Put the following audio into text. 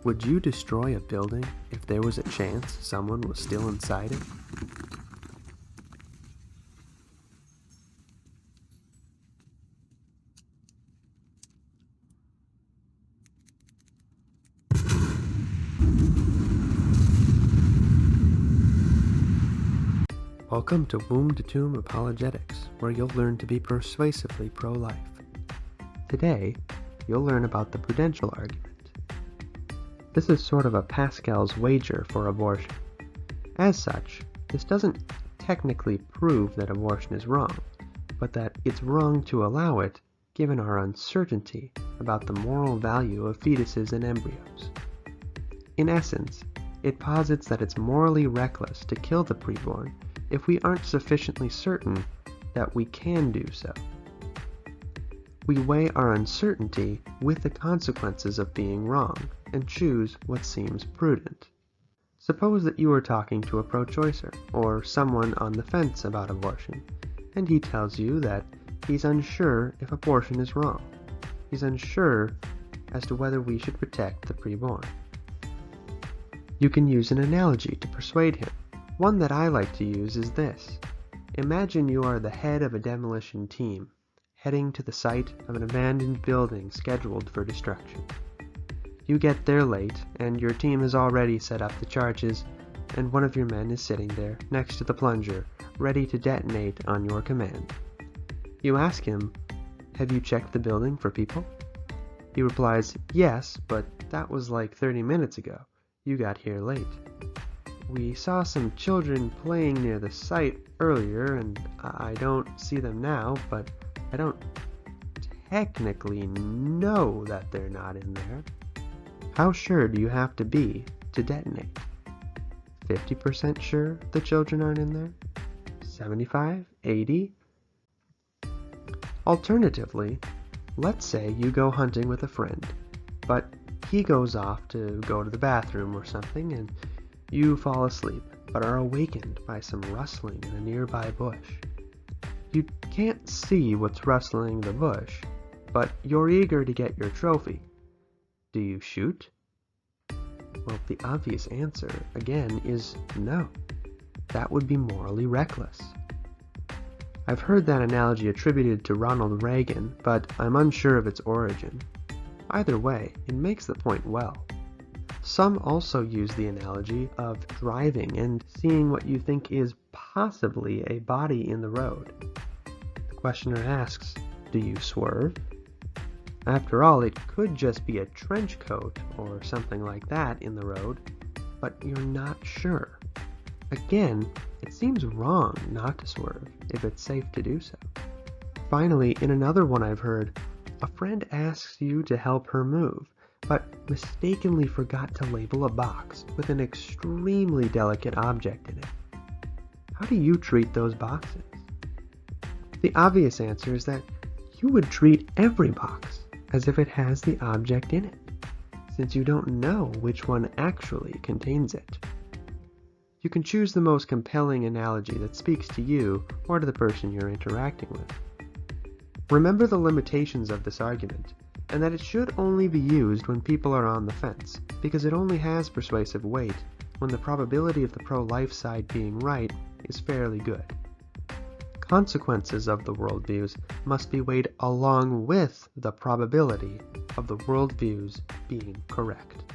Would you destroy a building if there was a chance someone was still inside it? Welcome to Womb to Tomb Apologetics, where you'll learn to be persuasively pro-life. Today, you'll learn about the Prudential Argument. This is sort of a Pascal's wager for abortion. As such, this doesn't technically prove that abortion is wrong, but that it's wrong to allow it given our uncertainty about the moral value of fetuses and embryos. In essence, it posits that it's morally reckless to kill the preborn if we aren't sufficiently certain that we can do so. We weigh our uncertainty with the consequences of being wrong and choose what seems prudent. Suppose that you are talking to a pro-choicer or someone on the fence about abortion, and he tells you that he's unsure if abortion is wrong. He's unsure as to whether we should protect the preborn. You can use an analogy to persuade him. One that I like to use is this. Imagine you are the head of a demolition team, heading to the site of an abandoned building scheduled for destruction. You get there late, and your team has already set up the charges, and one of your men is sitting there, next to the plunger, ready to detonate on your command. You ask him, "Have you checked the building for people?" He replies, "Yes, but that was like 30 minutes ago. You got here late. We saw some children playing near the site earlier, and I don't see them now, but I don't technically know that they're not in there. How sure do you have to be to detonate? 50% sure the children aren't in there? 75? 80? Alternatively, let's say you go hunting with a friend, but he goes off to go to the bathroom or something, and you fall asleep, but are awakened by some rustling in a nearby bush. You can't see what's rustling the bush, but you're eager to get your trophy. Do you shoot? Well, the obvious answer, again, is no. That would be morally reckless. I've heard that analogy attributed to Ronald Reagan, but I'm unsure of its origin. Either way, it makes the point well. Some also use the analogy of driving and seeing what you think is possibly a body in the road. The questioner asks, do you swerve? After all, it could just be a trench coat or something like that in the road, but you're not sure. Again, it seems wrong not to swerve if it's safe to do so. Finally, in another one I've heard, a friend asks you to help her move, but mistakenly forgot to label a box with an extremely delicate object in it. How do you treat those boxes? The obvious answer is that you would treat every box as if it has the object in it, since you don't know which one actually contains it. You can choose the most compelling analogy that speaks to you or to the person you're interacting with. Remember the limitations of this argument, and that it should only be used when people are on the fence, because it only has persuasive weight when the probability of the pro-life side being right is fairly good. Consequences of the worldviews must be weighed along with the probability of the worldviews being correct.